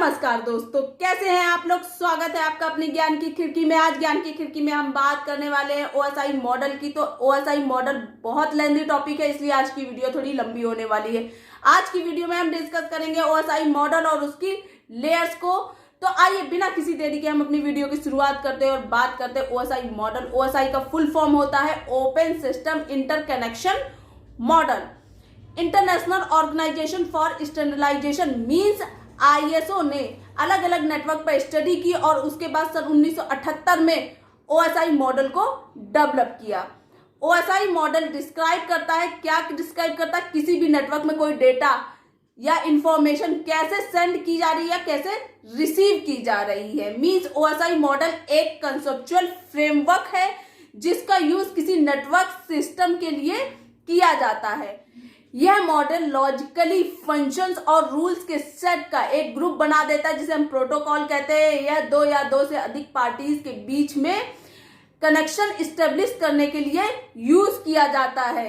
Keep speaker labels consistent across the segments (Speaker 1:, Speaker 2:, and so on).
Speaker 1: नमस्कार दोस्तों, कैसे हैं आप लोग। स्वागत है आपका अपनी ज्ञान की खिड़की में। आज ज्ञान की खिड़की में हम बात करने वाले हैं ओएसआई मॉडल की। तो ओएसआई मॉडल बहुत लेंथी टॉपिक है, इसलिए आज की वीडियो थोड़ी लंबी होने वाली है। आज की वीडियो में हम डिस्कस करेंगे ओएसआई मॉडल और उसकी लेयर्स को। तो आइए बिना किसी देरी के हम अपनी वीडियो की शुरुआत करते हैं और बात करते हैं ओएसआई मॉडल। ओएसआई का फुल फॉर्म होता है open system interconnection model. International organisation for standardisation means ISO ने अलग अलग नेटवर्क पर स्टडी की और उसके बाद सन 1978 में ओएसआई मॉडल को डेवलप किया। ओएसआई मॉडल डिस्क्राइब करता है, क्या डिस्क्राइब करता है, किसी भी नेटवर्क में कोई डेटा या इंफॉर्मेशन कैसे सेंड की जा रही है, कैसे रिसीव की जा रही है। मींस ओएसआई मॉडल एक कंसेप्चुअल फ्रेमवर्क है जिसका यूज किसी नेटवर्क सिस्टम के लिए किया जाता है। यह मॉडल लॉजिकली फंक्शंस और रूल्स के सेट का एक ग्रुप बना देता है जिसे हम प्रोटोकॉल कहते हैं। यह दो या दो से अधिक पार्टीज के बीच में कनेक्शन इस्टेब्लिश करने के लिए यूज किया जाता है।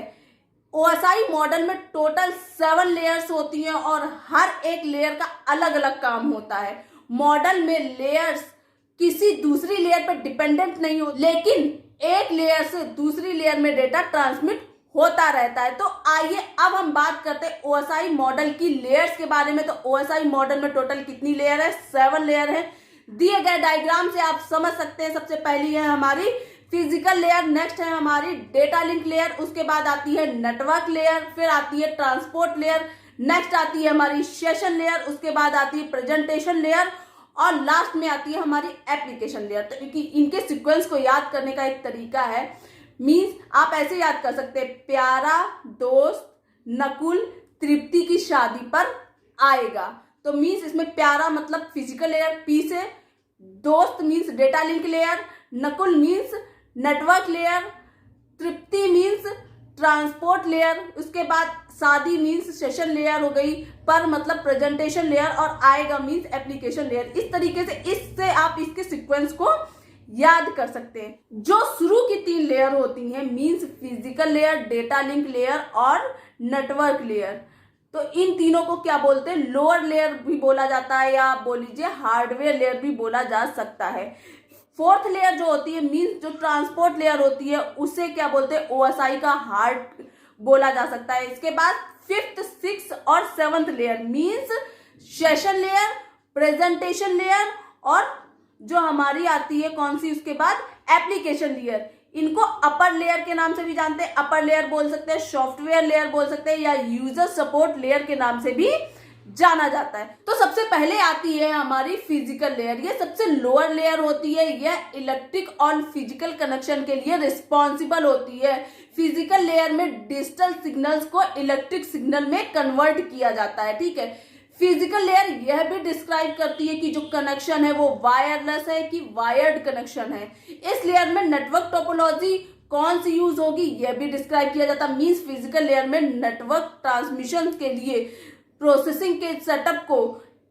Speaker 1: ओएसआई मॉडल में टोटल 7 लेयर्स होती हैं और हर एक लेयर का अलग अलग काम होता है। मॉडल में लेयर्स किसी दूसरी लेयर पर डिपेंडेंट नहीं हो, लेकिन एक लेयर से दूसरी लेयर में डेटा ट्रांसमिट होता रहता है। तो आइए अब हम बात करते हैं ओएसआई मॉडल की लेयर्स के बारे में। तो ओएसआई मॉडल में टोटल कितनी लेयर है? 7 लेयर है। दिए गए डायग्राम से आप समझ सकते हैं। सबसे पहली है हमारी फिजिकल लेयर, नेक्स्ट है हमारी डेटा लिंक लेयर, उसके बाद आती है नेटवर्क लेयर, फिर आती है ट्रांसपोर्ट लेयर, नेक्स्ट आती है हमारी सेशन लेयर, उसके बाद आती है प्रेजेंटेशन लेयर और लास्ट में आती है हमारी एप्लीकेशन लेयर। तो इनके सीक्वेंस को याद करने का एक तरीका है। मीन्स आप ऐसे याद कर सकते हैं, प्यारा दोस्त नकुल तृप्ति की शादी पर आएगा। तो मीन्स इसमें प्यारा मतलब फिजिकल लेयर पी से, दोस्त means data link layer, Nakul means network layer, Tripti means transport layer, उसके बाद शादी मीन्स सेशन लेयर हो गई, पर मतलब प्रेजेंटेशन लेयर और आएगा मीन्स एप्लीकेशन लेयर। इस तरीके से इससे आप इसके सीक्वेंस को याद कर सकते हैं। जो शुरू की 3 लेयर होती हैं means physical layer, data link layer और नेटवर्क लेयर, तो इन तीनों को क्या बोलते हैं? लोअर लेयर भी बोला जाता है या आप बोल लीजिए हार्डवेयर लेयर भी बोला जा सकता है। 4th लेयर जो होती है मींस जो ट्रांसपोर्ट लेयर होती है उसे क्या बोलते हैं? ओएसआई का हार्ट बोला जा सकता है। इसके बाद 5th, 6th और 7th layer means session layer, presentation layer और जो हमारी आती है कौन सी, उसके बाद एप्लीकेशन लेयर। इनको अपर लेयर के नाम से भी जानते हैं, अपर लेयर बोल सकते हैं, सॉफ्टवेयर लेयर बोल सकते हैं या यूजर सपोर्ट लेयर के नाम से भी जाना जाता है। तो सबसे पहले आती है हमारी फिजिकल लेयर। ये सबसे लोअर लेयर होती है। यह इलेक्ट्रिक और फिजिकल कनेक्शन के लिए रिस्पॉन्सिबल होती है। फिजिकल लेयर में डिजिटल सिग्नल्स को इलेक्ट्रिक सिग्नल में कन्वर्ट किया जाता है। ठीक है, फिजिकल लेयर यह भी डिस्क्राइब करती है कि जो कनेक्शन है वो वायरलेस है कि वायर्ड कनेक्शन है। इस लेयर में नेटवर्क टोपोलॉजी कौन सी यूज होगी यह भी डिस्क्राइब किया जाता है। मींस फिजिकल लेयर में नेटवर्क ट्रांसमिशन के लिए प्रोसेसिंग के सेटअप को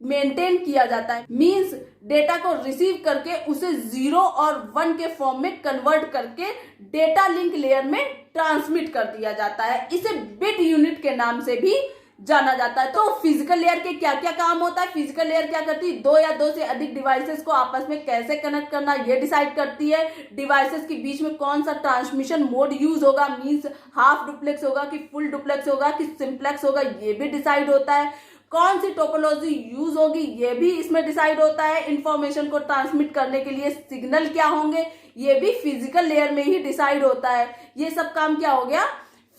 Speaker 1: मेंटेन किया जाता है। मींस डेटा को रिसीव करके उसे 0 और 1 के फॉर्म में कन्वर्ट करके डेटा लिंक लेयर में ट्रांसमिट कर दिया जाता है। इसे बिट यूनिट के नाम से भी जाना जाता है। तो फिजिकल लेयर के क्या क्या काम होता है? फिजिकल लेयर क्या करती है? 2 या 2 से अधिक डिवाइसेस को आपस में कैसे कनेक्ट करना ये डिसाइड करती है। डिवाइसेस के बीच में कौन सा ट्रांसमिशन मोड यूज होगा, मींस हाफ डुप्लेक्स होगा कि फुल डुप्लेक्स होगा कि सिंप्लेक्स होगा, ये भी डिसाइड होता है। कौन सी टोपोलॉजी यूज होगी ये भी इसमें डिसाइड होता है। इंफॉर्मेशन को ट्रांसमिट करने के लिए सिग्नल क्या होंगे ये भी फिजिकल लेयर में ही डिसाइड होता है। ये सब काम क्या हो गया?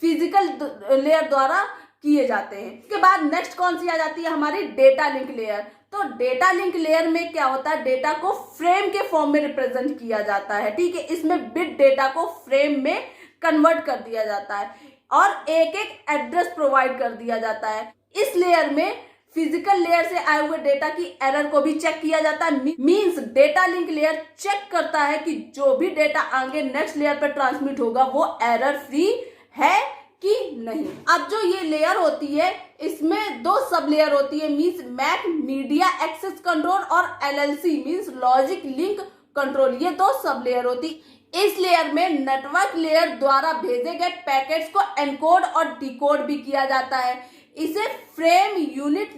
Speaker 1: फिजिकल लेयर द्वारा किए जाते हैं। इसके बाद नेक्स्ट कौन सी आ जाती है? हमारी डेटा लिंक लेयर। तो डेटा लिंक लेयर में क्या होता है? डेटा को फ्रेम के फॉर्म में रिप्रेजेंट किया जाता है। ठीक है, इसमें बिट डेटा को फ्रेम में कन्वर्ट कर दिया जाता है और एक एक एड्रेस प्रोवाइड कर दिया जाता है। इस लेयर में फिजिकल लेयर से आए हुए डेटा की एरर को भी चेक किया जाता है। Means data link layer check करता है कि जो भी डेटा आगे नेक्स्ट लेयर पर ट्रांसमिट होगा वो एरर फ्री है कि नहीं। अब जो ये लेयर होती है इसमें 2 सब लेयर होती है means MAC media access control और LLC means logic link control. ये 2 सब लेयर होती। इस लेयर में नेटवर्क लेयर द्वारा भेजे गए पैकेट्स को एनकोड और डिकोड भी किया जाता है। इसे फ्रेम यूनिट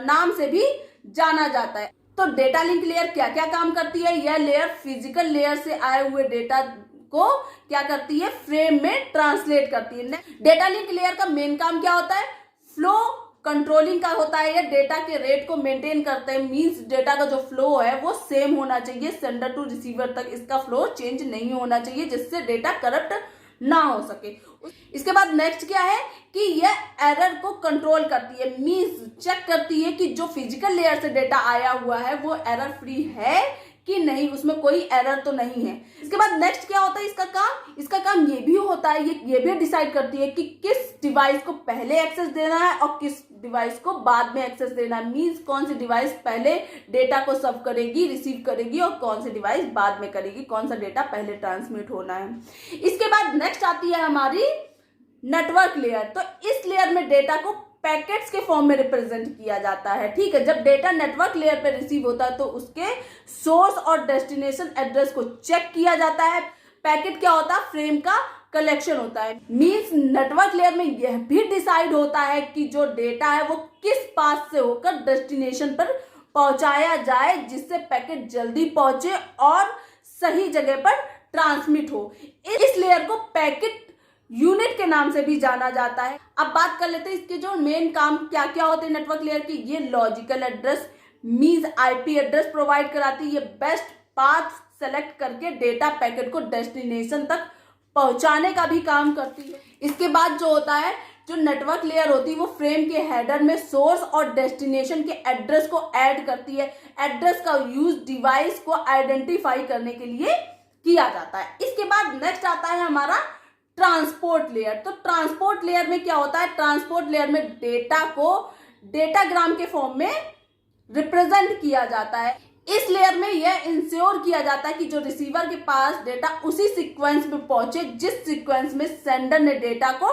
Speaker 1: नाम से भी जाना जाता है। तो डेटा लिंक लेयर क्या क्या काम करती है? यह लेयर फिजिकल लेयर से आए हुए डेटा को क्या करती है? फ्रेम में ट्रांसलेट करती है। डेटा लिंक लेयर का मेन काम क्या होता है? फ्लो कंट्रोलिंग का होता है। ये डेटा के रेट को मेंटेन करते हैं। मींस डेटा का जो फ्लो है वो सेम होना चाहिए सेंडर टू रिसीवर तक, इसका फ्लो चेंज नहीं होना चाहिए जिससे डेटा करप्ट ना हो सके। इसके बाद नेक्स्ट क्या है कि यह एरर को कंट्रोल करती है। मींस चेक करती है कि जो फिजिकल लेयर से डेटा आया हुआ है वो एरर फ्री है कि नहीं, उसमें कोई एरर तो नहीं है। इसके बाद नेक्स्ट क्या होता है इसका काम? इसका काम ये भी होता है, ये भी डिसाइड करती है कि किस डिवाइस को पहले एक्सेस देना है और किस डिवाइस को बाद में एक्सेस देना है। मींस कौन सी डिवाइस पहले डेटा को सर्व करेगी, रिसीव करेगी, और कौन सी डिवाइस बाद में करेगी, कौन सा डेटा पहले ट्रांसमिट होना है। इसके बाद नेक्स्ट आती है हमारी नेटवर्क लेयर। तो इस लेयर में डेटा को पैकेट्स के फॉर्म में रिप्रेजेंट किया जाता है। ठीक है, जब डेटा नेटवर्क लेयर पे रिसीव होता है तो उसके सोर्स और डेस्टिनेशन एड्रेस को चेक किया जाता है। पैकेट क्या होता है? फ्रेम का कलेक्शन होता है। मींस नेटवर्क लेयर में यह भी डिसाइड होता है कि जो डेटा है वो किस पाथ से होकर डेस्टिनेशन पर पहुंचाया जाए जिससे पैकेट जल्दी पहुंचे और सही जगह पर ट्रांसमिट हो। इस लेयर को पैकेट यूनिट के नाम से भी जाना जाता है। अब बात कर लेते हैं इसके जो मेन काम क्या क्या होते हैं नेटवर्क लेयर की। ये logical address means IP address provide कराती है। ये बेस्ट पाथ सेलेक्ट करके डेटा पैकेट को डेस्टिनेशन तक पहुंचाने का भी काम करती है। इसके बाद जो होता है, जो नेटवर्क लेयर होती है वो फ्रेम के हेडर में सोर्स और डेस्टिनेशन के एड्रेस को ऐड करती है। एड्रेस का यूज डिवाइस को आइडेंटिफाई करने के लिए किया जाता है। इसके बाद नेक्स्ट आता है हमारा ट्रांसपोर्ट लेयर। तो ट्रांसपोर्ट लेयर में क्या होता है? ट्रांसपोर्ट लेयर में डेटा को डेटाग्राम के फॉर्म में रिप्रेजेंट किया जाता है। इस लेयर में यह इंश्योर किया जाता है कि जो रिसीवर के पास डेटा उसी सीक्वेंस में पहुंचे जिस सीक्वेंस में सेंडर ने डेटा को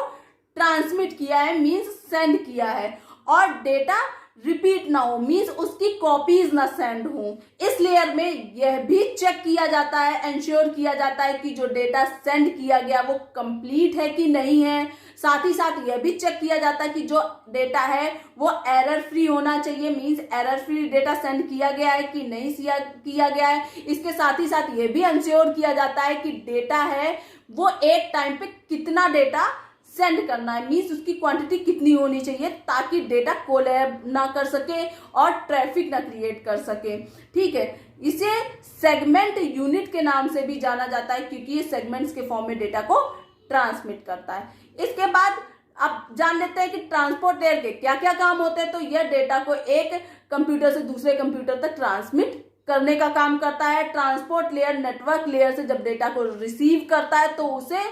Speaker 1: ट्रांसमिट किया है, मींस सेंड किया है, और डेटा रिपीट ना हो, मींस उसकी कॉपीज ना सेंड हो। इस लेयर में यह भी चेक किया जाता है, इंश्योर किया जाता है कि जो डेटा सेंड किया गया वो कंप्लीट है कि नहीं है। साथ ही साथ यह भी चेक किया जाता है कि जो डेटा है वो एरर फ्री होना चाहिए। Means error free data send किया गया है कि नहीं किया गया है। इसके साथ ही साथ यह भी इंश्योर किया जाता है कि डेटा है वो एक टाइम पे कितना डेटा सेंड करना है, मींस उसकी क्वांटिटी कितनी होनी चाहिए ताकि डेटा कोलैब ना कर सके और ट्रैफिक ना क्रिएट कर सके। ठीक है, इसे सेगमेंट यूनिट के नाम से भी जाना जाता है क्योंकि ये सेगमेंट्स के फॉर्म में डेटा को ट्रांसमिट करता है। इसके बाद अब जान लेते हैं कि ट्रांसपोर्ट लेयर के क्या क्या काम होते हैं। तो यह डेटा को एक कंप्यूटर से दूसरे कंप्यूटर तक ट्रांसमिट करने का काम करता है। ट्रांसपोर्ट लेयर नेटवर्क लेयर से जब डेटा को रिसीव करता है तो उसे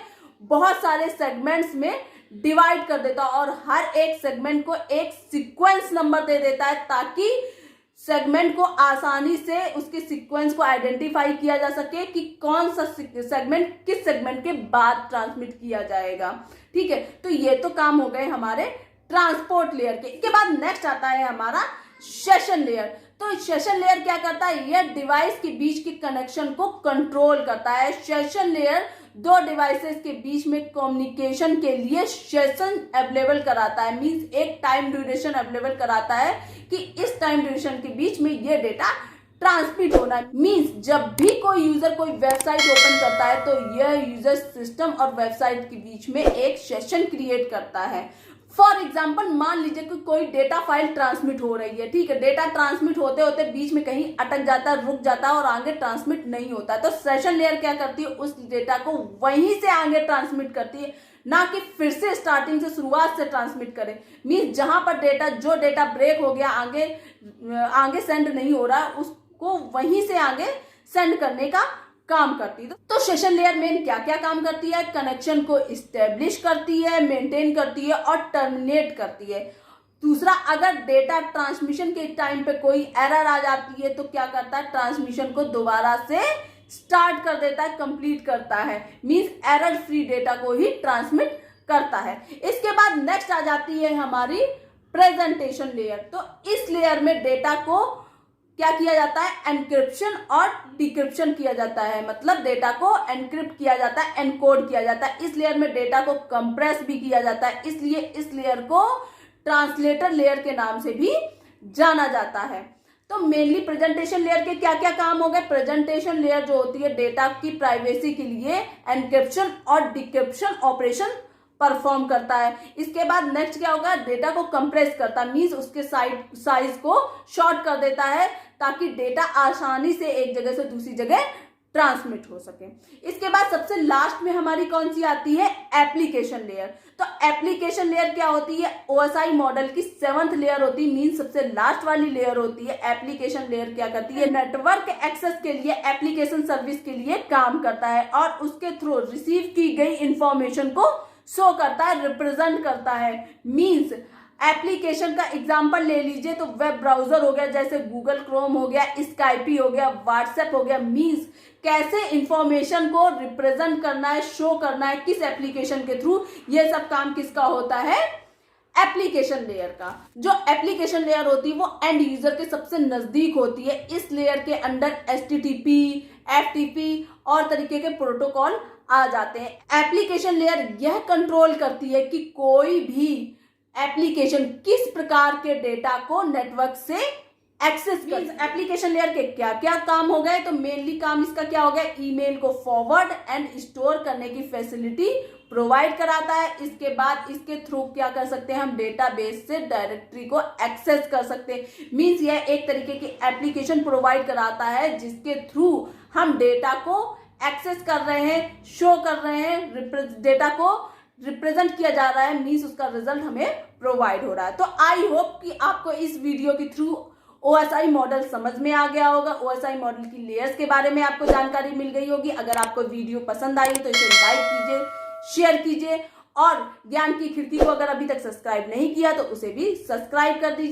Speaker 1: बहुत सारे सेगमेंट्स में डिवाइड कर देता है और हर एक सेगमेंट को एक सीक्वेंस नंबर दे देता है ताकि सेगमेंट को आसानी से उसके सीक्वेंस को आइडेंटिफाई किया जा सके कि कौन सा सेगमेंट किस सेगमेंट के बाद ट्रांसमिट किया जाएगा। ठीक है, तो ये तो काम हो गए हमारे ट्रांसपोर्ट लेयर के। इसके बाद नेक्स्ट आता है हमारा सेशन लेयर। तो सेशन लेयर क्या करता है? यह डिवाइस के बीच के कनेक्शन को कंट्रोल करता है। सेशन लेयर दो डिवाइसेस के बीच में कम्युनिकेशन के लिए सेशन अवेलेबल कराता है। मींस एक टाइम ड्यूरेशन अवेलेबल कराता है कि इस टाइम ड्यूरेशन के बीच में ये डेटा ट्रांसमिट होना है। मींस जब भी कोई यूजर कोई वेबसाइट ओपन करता है तो यह यूजर सिस्टम और वेबसाइट के बीच में एक सेशन क्रिएट करता है। फॉर एग्जाम्पल मान लीजिए कि कोई डेटा फाइल ट्रांसमिट हो रही है। ठीक है, डेटा ट्रांसमिट होते होते बीच में कहीं अटक जाता है, रुक जाता है और आगे ट्रांसमिट नहीं होता है। तो सेशन लेयर क्या करती है? उस डेटा को वहीं से आगे ट्रांसमिट करती है, ना कि फिर से स्टार्टिंग से शुरुआत से ट्रांसमिट करे। मींस जहां पर जो डेटा ब्रेक हो गया, आगे सेंड नहीं हो रहा, उसको वहीं से आगे सेंड करने का काम करती है। तो सेशन लेयर मेन क्या क्या काम करती है? कनेक्शन को इस्टेब्लिश करती है, मेंटेन करती है और टर्मिनेट करती है। दूसरा, अगर डेटा ट्रांसमिशन के टाइम पे कोई एरर आ जाती है तो क्या करता है? ट्रांसमिशन को दोबारा से स्टार्ट कर देता है, कंप्लीट करता है। मींस एरर फ्री डेटा को ही ट्रांसमिट करता है। इसके बाद नेक्स्ट आ जाती है हमारी प्रेजेंटेशन लेयर। तो इस लेयर में डेटा को क्या किया जाता है? एनक्रिप्शन और डिक्रिप्शन किया जाता है। मतलब डेटा को एनक्रिप्ट किया जाता है, एनकोड किया जाता है। इस लेयर में डेटा को कंप्रेस भी किया जाता है, इसलिए इस लेयर को ट्रांसलेटर लेयर के नाम से भी जाना जाता है। तो मेनली प्रेजेंटेशन लेयर के क्या क्या काम हो गए। प्रेजेंटेशन लेयर जो होती है डेटा की प्राइवेसी के लिए एनक्रिप्शन और डिक्रिप्शन ऑपरेशन परफॉर्म करता है। इसके बाद नेक्स्ट क्या होगा, डेटा को कंप्रेस करता है, मींस उसके साइज को शॉर्ट कर देता है ताकि डेटा आसानी से एक जगह से दूसरी जगह ट्रांसमिट हो सके। इसके बाद सबसे लास्ट में हमारी कौन सी आती है, एप्लीकेशन लेयर। तो एप्लीकेशन लेयर क्या होती है, ओएसआई मॉडल की 7th लेयर होती है, मीन सबसे लास्ट वाली लेयर होती है। एप्लीकेशन लेयर क्या करती है, नेटवर्क एक्सेस के लिए, एप्लीकेशन सर्विस के लिए काम करता है और उसके थ्रू रिसीव की गई इंफॉर्मेशन को शो करता है, रिप्रेजेंट करता है। मींस एप्लीकेशन का एग्जांपल ले लीजिए तो वेब ब्राउजर हो गया, जैसे गूगल क्रोम हो गया, स्काइपी हो गया, व्हाट्सएप हो गया। मींस कैसे इंफॉर्मेशन को रिप्रेजेंट करना है, शो करना है, किस एप्लीकेशन के थ्रू, ये सब काम किसका होता है, एप्लीकेशन लेयर का। जो एप्लीकेशन लेयर होती है वो एंड यूजर के सबसे नजदीक होती है। इस लेयर के अंडर HTTP, FTP और तरीके के प्रोटोकॉल आ जाते हैं। एप्लीकेशन लेयर यह कंट्रोल करती है कि कोई भी एप्लीकेशन किस प्रकार के डेटा को नेटवर्क से एक्सेस कर। एप्लीकेशन लेयर के क्या क्या काम हो गए, तो मेनली काम इसका क्या हो गया, ईमेल को फॉरवर्ड एंड स्टोर करने की फैसिलिटी प्रोवाइड कराता है। इसके बाद इसके थ्रू क्या कर सकते हैं, हम डेटाबेस से डायरेक्टरी को एक्सेस कर सकते हैं। मींस यह एक तरीके की एप्लीकेशन प्रोवाइड कराता है जिसके थ्रू हम डेटा को एक्सेस कर रहे हैं, शो कर रहे हैं, डेटा को रिप्रेजेंट किया जा रहा है, मींस उसका रिजल्ट हमें प्रोवाइड हो रहा है। तो आई होप कि आपको इस वीडियो के थ्रू ओएसआई मॉडल समझ में आ गया होगा। ओएसआई मॉडल की लेयर्स के बारे में आपको जानकारी मिल गई होगी। अगर आपको वीडियो पसंद आई तो इसे लाइक कीजिए, शेयर कीजिए और ज्ञान की खिड़की को अगर अभी तक सब्सक्राइब नहीं किया तो उसे भी सब्सक्राइब कर दीजिए।